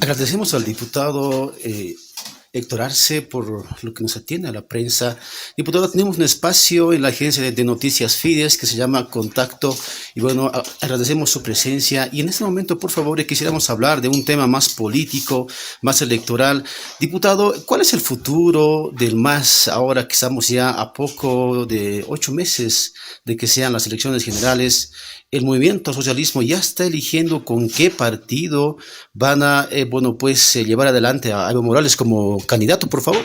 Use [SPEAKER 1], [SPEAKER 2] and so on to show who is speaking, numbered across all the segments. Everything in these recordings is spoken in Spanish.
[SPEAKER 1] Agradecemos al diputado Héctor Arce por lo que nos atiende a la prensa. Diputado, tenemos un espacio en la agencia de Noticias Fides que se llama Contacto y bueno, agradecemos su presencia y en este momento, por favor, quisiéramos hablar de un tema más político, más electoral. Diputado, ¿cuál es el futuro del MAS ahora que estamos ya a poco de 8 meses de que sean las elecciones generales? El movimiento socialismo ya está eligiendo con qué partido van a, llevar adelante a Evo Morales como candidato, por favor.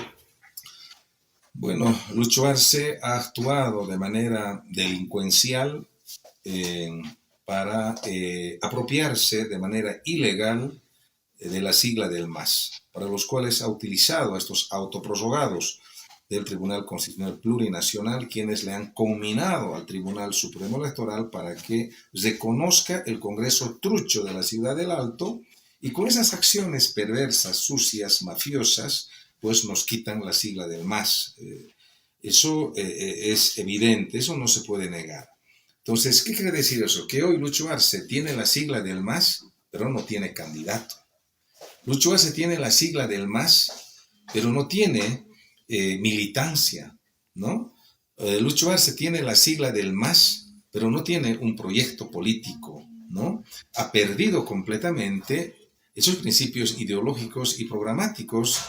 [SPEAKER 2] Bueno, Lucho Arce ha actuado de manera delincuencial eh, para apropiarse de manera ilegal de la sigla del MAS, para los cuales ha utilizado a estos autoprorrogados del Tribunal Constitucional Plurinacional, quienes le han conminado al Tribunal Supremo Electoral para que reconozca el Congreso trucho de la Ciudad del Alto, y con esas acciones perversas, sucias, mafiosas, pues nos quitan la sigla del MAS. Eso es evidente, eso no se puede negar. Entonces, ¿qué quiere decir eso? Que hoy Lucho Arce tiene la sigla del MAS, pero no tiene candidato. Lucho Arce tiene la sigla del MAS, pero no tiene militancia, ¿no? Lucho Arce tiene la sigla del MAS, pero no tiene un proyecto político, ¿no? Ha perdido completamente esos principios ideológicos y programáticos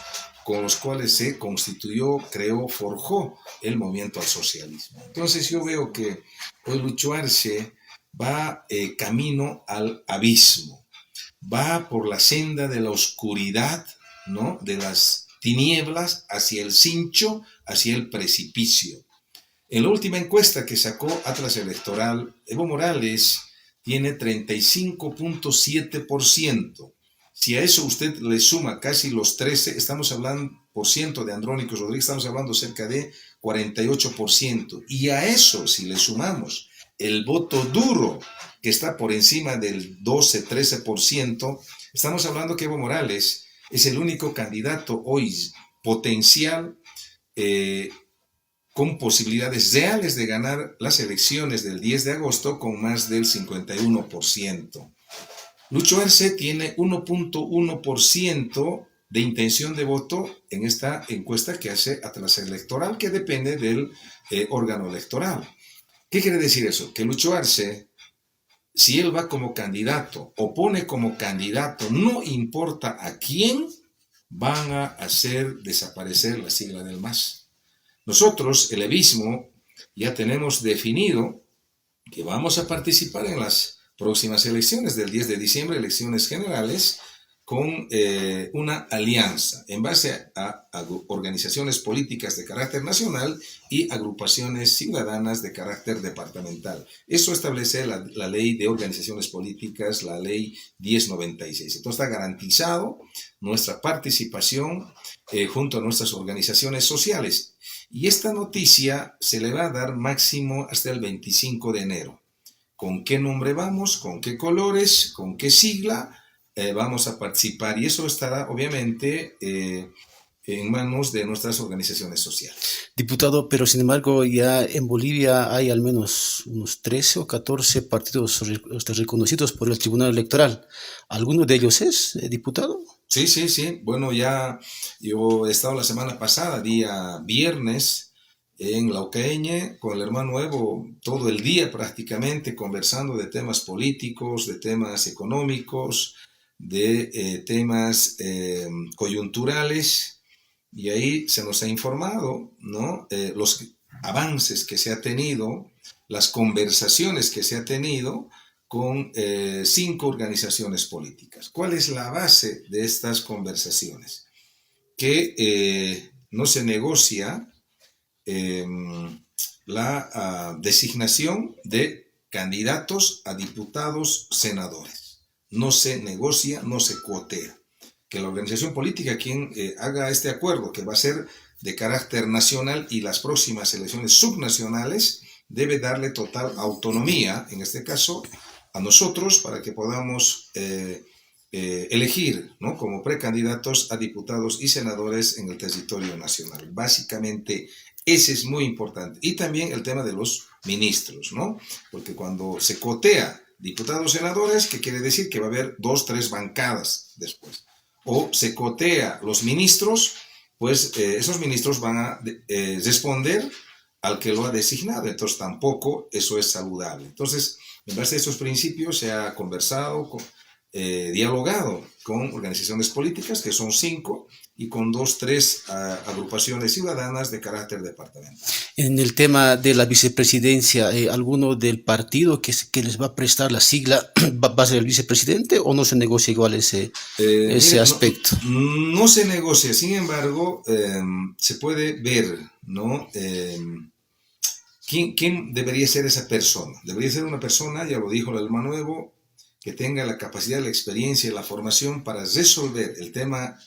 [SPEAKER 2] con los cuales se constituyó, creó, forjó el movimiento al socialismo. Entonces yo veo que hoy Lucho Arce va camino al abismo, va por la senda de la oscuridad, ¿no? De las tinieblas hacia el cincho, hacia el precipicio. En la última encuesta que sacó Atlas Electoral, Evo Morales tiene 35.7%. Si a eso usted le suma casi los 13, estamos hablando por ciento de Andrónico Rodríguez, estamos hablando cerca de 48%. Y a eso, si le sumamos el voto duro, que está por encima del 12-13%, estamos hablando que Evo Morales es el único candidato hoy potencial con posibilidades reales de ganar las elecciones del 10 de agosto con más del 51%. Lucho Arce tiene 1.1% de intención de voto en esta encuesta que hace Atlas Electoral, que depende del órgano electoral. ¿Qué quiere decir eso? Que Lucho Arce, si él va como candidato o pone como candidato, no importa a quién, van a hacer desaparecer la sigla del MAS. Nosotros, el evismo, ya tenemos definido que vamos a participar en las próximas elecciones del 10 de diciembre, elecciones generales, con una alianza en base a organizaciones políticas de carácter nacional y agrupaciones ciudadanas de carácter departamental. Eso establece la ley de organizaciones políticas, la ley 1096. Entonces está garantizado nuestra participación junto a nuestras organizaciones sociales. Y esta noticia se le va a dar máximo hasta el 25 de enero. ¿Con qué nombre vamos? ¿Con qué colores? ¿Con qué sigla? Vamos a participar, y eso estará obviamente en manos de nuestras organizaciones sociales.
[SPEAKER 1] Diputado, pero sin embargo ya en Bolivia hay al menos unos 13 o 14 partidos reconocidos por el Tribunal Electoral. ¿Alguno de ellos es, diputado?
[SPEAKER 2] Sí, sí, sí. Bueno, ya yo he estado la semana pasada, día viernes, en Laucaeñe, con el hermano Evo, todo el día prácticamente conversando de temas políticos, de temas económicos, de temas coyunturales, y ahí se nos ha informado, ¿no? Los avances que se ha tenido, las conversaciones que se ha tenido con 5 organizaciones políticas. ¿Cuál es la base de estas conversaciones? Que no se negocia la designación de candidatos a diputados, senadores. No se negocia, no se cuotea. Que la organización política quien haga este acuerdo, que va a ser de carácter nacional, y las próximas elecciones subnacionales, debe darle total autonomía, en este caso, a nosotros, para que podamos elegir, ¿no?, como precandidatos a diputados y senadores en el territorio nacional. Básicamente, ese es muy importante. Y también el tema de los ministros, ¿no? Porque cuando se cotea diputados, senadores, ¿qué quiere decir? Que va a haber 2, 3 bancadas después. o se cotea los ministros, pues esos ministros van a responder al que lo ha designado. Entonces tampoco eso es saludable. Entonces, en base a estos principios se ha conversado, dialogado con organizaciones políticas, que son 5, y con 2, 3 agrupaciones ciudadanas de carácter departamental.
[SPEAKER 1] En el tema de la vicepresidencia, ¿alguno del partido que les va a prestar la sigla va a ser el vicepresidente o no se negocia igual ese
[SPEAKER 2] Mire,
[SPEAKER 1] aspecto?
[SPEAKER 2] no se negocia, sin embargo, se puede ver, ¿no? ¿Quién debería ser esa persona? Debería ser una persona, ya lo dijo el Alma Nuevo, que tenga la capacidad, la experiencia y la formación para resolver el tema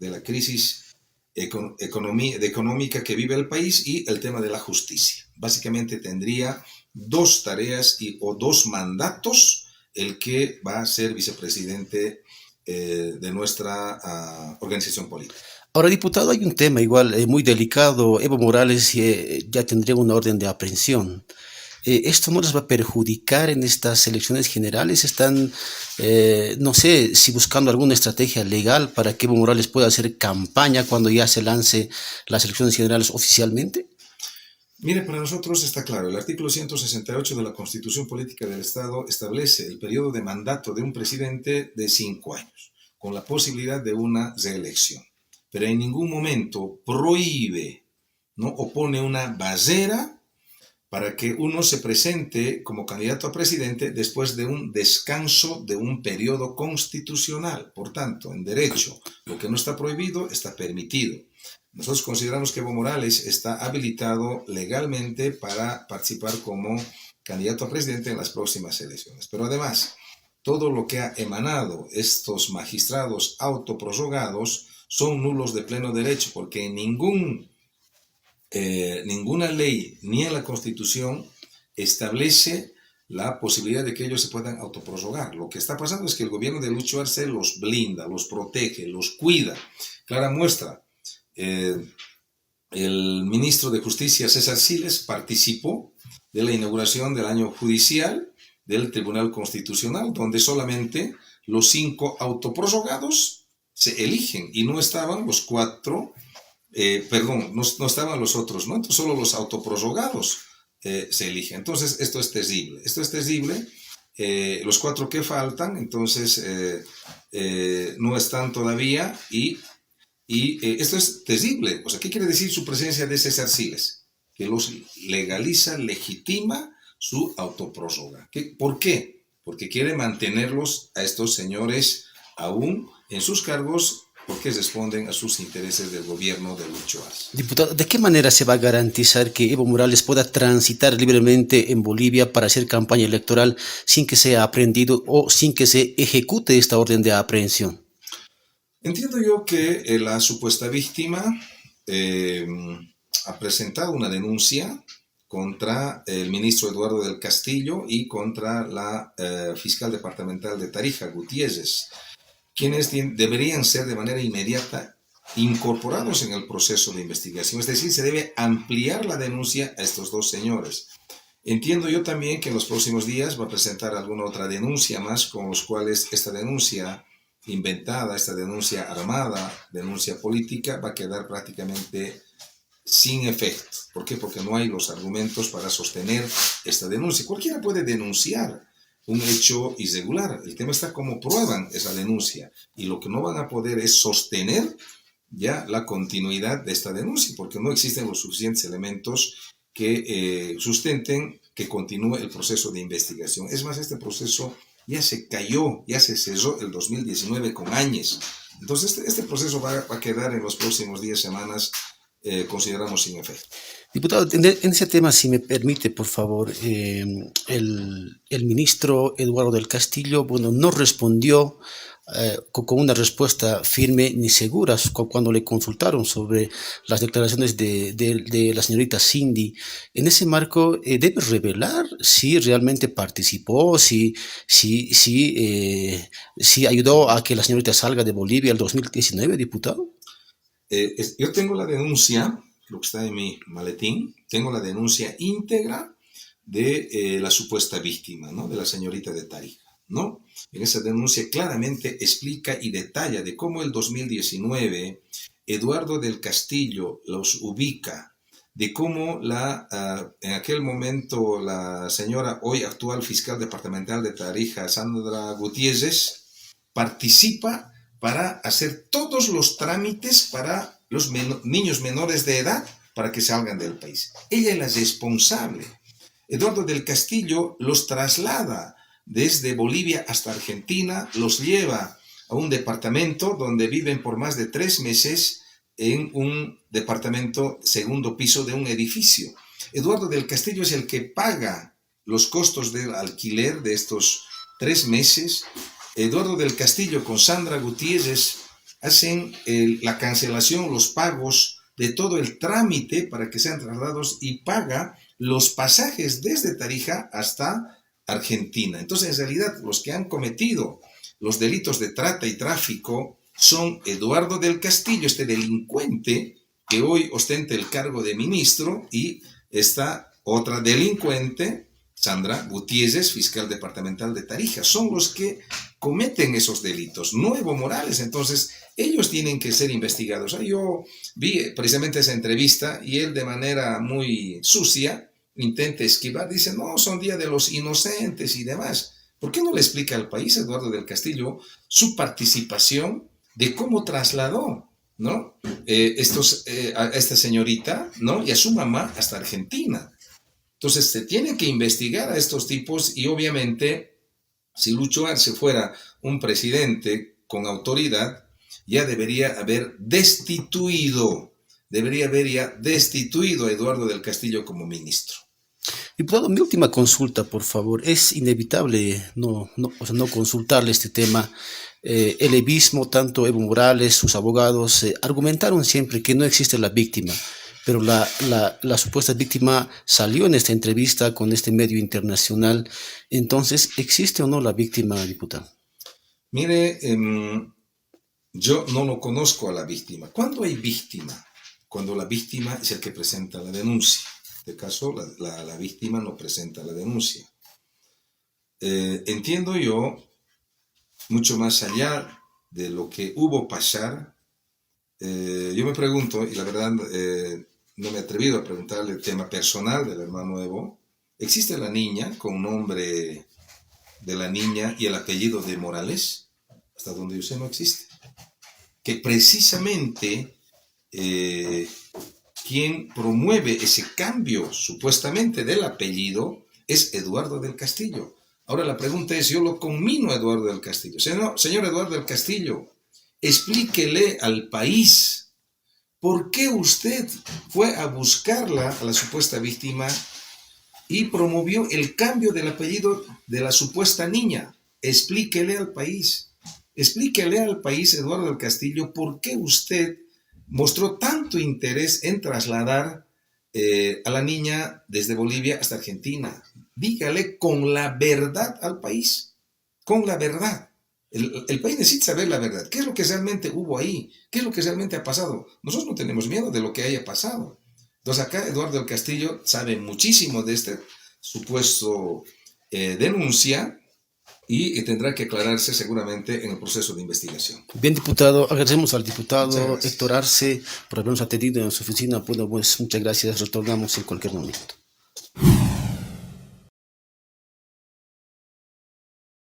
[SPEAKER 2] de la crisis económica que vive el país y el tema de la justicia. Básicamente tendría 2 tareas o 2 mandatos el que va a ser vicepresidente de nuestra organización política.
[SPEAKER 1] Ahora, diputado, hay un tema igual muy delicado. Evo Morales ya tendría una orden de aprehensión. ¿Esto no les va a perjudicar en estas elecciones generales? ¿Están, no sé, si buscando alguna estrategia legal para que Evo Morales pueda hacer campaña cuando ya se lance las elecciones generales oficialmente?
[SPEAKER 2] Mire, para nosotros está claro, el artículo 168 de la Constitución Política del Estado establece el periodo de mandato de un presidente de 5 años, con la posibilidad de una reelección. Pero en ningún momento prohíbe, ¿no? O pone una barrera para que uno se presente como candidato a presidente después de un descanso de un periodo constitucional. Por tanto, en derecho, lo que no está prohibido está permitido. Nosotros consideramos que Evo Morales está habilitado legalmente para participar como candidato a presidente en las próximas elecciones. Pero además, todo lo que ha emanado estos magistrados autoprorrogados son nulos de pleno derecho, porque en ninguna ley ni en la Constitución establece la posibilidad de que ellos se puedan autoprorrogar. Lo que está pasando es que el gobierno de Lucho Arce los blinda, los protege, los cuida. Clara muestra, el ministro de Justicia, César Siles, participó de la inauguración del año judicial del Tribunal Constitucional, donde solamente los 5 autoprorrogados se eligen y no estaban los 4, no estaban los otros, ¿no? Entonces solo los autoprorrogados se eligen. Entonces esto es terrible. Los 4 que faltan, entonces no están todavía y esto es terrible. O sea, ¿qué quiere decir su presencia de César Siles? Que los legaliza, legitima su autoprórroga. ¿Por qué? Porque quiere mantenerlos a estos señores aún en sus cargos porque responden a sus intereses del gobierno de Lucho Arce.
[SPEAKER 1] Diputado, ¿de qué manera se va a garantizar que Evo Morales pueda transitar libremente en Bolivia para hacer campaña electoral sin que sea aprehendido o sin que se ejecute esta orden de aprehensión?
[SPEAKER 2] Entiendo yo que la supuesta víctima ha presentado una denuncia contra el ministro Eduardo del Castillo y contra la fiscal departamental de Tarija, Gutiérrez, quienes deberían ser de manera inmediata incorporados en el proceso de investigación. Es decir, se debe ampliar la denuncia a estos 2 señores. Entiendo yo también que en los próximos días va a presentar alguna otra denuncia más, con los cuales esta denuncia inventada, esta denuncia armada, denuncia política, va a quedar prácticamente sin efecto. ¿Por qué? Porque no hay los argumentos para sostener esta denuncia. Cualquiera puede denunciar un hecho irregular. El tema está cómo prueban esa denuncia. Y lo que no van a poder es sostener ya la continuidad de esta denuncia, porque no existen los suficientes elementos que sustenten que continúe el proceso de investigación. Es más, este proceso ya se cayó, ya se cerró el 2019 con Áñez. Entonces, este proceso va a quedar en los próximos 10 semanas, consideramos, sin efecto.
[SPEAKER 1] Diputado, en ese tema, si me permite, por favor, el ministro Eduardo del Castillo, bueno, no respondió con una respuesta firme ni segura cuando le consultaron sobre las declaraciones de la señorita Cindy. En ese marco, debe revelar si realmente participó, si ayudó a que la señorita salga de Bolivia el 2019, diputado.
[SPEAKER 2] Yo tengo la denuncia, lo que está en mi maletín, tengo la denuncia íntegra de la supuesta víctima, ¿no? De la señorita de Tarija. ¿no? En esa denuncia claramente explica y detalla de cómo el 2019 Eduardo del Castillo los ubica, de cómo en aquel momento la señora, hoy actual fiscal departamental de Tarija, Sandra Gutiérrez, participa para hacer todos los trámites para los niños menores de edad para que salgan del país. Ella es la responsable. Eduardo del Castillo los traslada desde Bolivia hasta Argentina, los lleva a un departamento donde viven por más de 3 meses en un departamento segundo piso de un edificio. Eduardo del Castillo es el que paga los costos del alquiler de estos 3 meses. Eduardo del Castillo con Sandra Gutiérrez hacen la cancelación, los pagos de todo el trámite para que sean trasladados y paga los pasajes desde Tarija hasta Argentina. Entonces, en realidad, los que han cometido los delitos de trata y tráfico son Eduardo del Castillo, este delincuente que hoy ostenta el cargo de ministro, y esta otra delincuente, Sandra Gutiérrez, fiscal departamental de Tarija. Son los que cometen esos delitos, no Evo Morales. Entonces, ellos tienen que ser investigados. Yo vi precisamente esa entrevista y él de manera muy sucia intenta esquivar, dice, no, son Día de los Inocentes y demás. ¿Por qué no le explica al país, Eduardo del Castillo, su participación de cómo trasladó, ¿no? A esta señorita, ¿no? Y a su mamá hasta Argentina? Entonces se tiene que investigar a estos tipos y obviamente si Lucho Arce fuera un presidente con autoridad, ya debería haber destituido a Eduardo del Castillo como ministro.
[SPEAKER 1] Diputado, mi última consulta, por favor. Es inevitable o sea, no consultarle este tema. El evismo, tanto Evo Morales, sus abogados, argumentaron siempre que no existe la víctima, pero la supuesta víctima salió en esta entrevista con este medio internacional. Entonces, ¿existe o no la víctima, diputado?
[SPEAKER 2] Mire, yo no lo conozco a la víctima. ¿Cuándo hay víctima? Cuando la víctima es el que presenta la denuncia. En este caso, la víctima no presenta la denuncia. Entiendo yo, mucho más allá de lo que hubo pasar, yo me pregunto, y la verdad no me he atrevido a preguntarle el tema personal del hermano Evo, ¿existe la niña con nombre de la niña y el apellido de Morales? Hasta donde yo sé no existe. Que precisamente quien promueve ese cambio supuestamente del apellido es Eduardo del Castillo. Ahora la pregunta es, yo lo conmino a Eduardo del Castillo. Señor Eduardo del Castillo, explíquele al país por qué usted fue a buscarla, a la supuesta víctima, y promovió el cambio del apellido de la supuesta niña. Explíquele al país, Eduardo del Castillo, por qué usted mostró tanto interés en trasladar a la niña desde Bolivia hasta Argentina. Dígale con la verdad al país, con la verdad. El país necesita saber la verdad. ¿Qué es lo que realmente hubo ahí? ¿Qué es lo que realmente ha pasado? Nosotros no tenemos miedo de lo que haya pasado. Entonces acá Eduardo del Castillo sabe muchísimo de este supuesto denuncia y tendrá que aclararse seguramente en el proceso de investigación.
[SPEAKER 1] Bien, diputado, agradecemos al diputado Héctor Arce por habernos atendido en su oficina. Bueno, pues muchas gracias, retornamos en cualquier momento.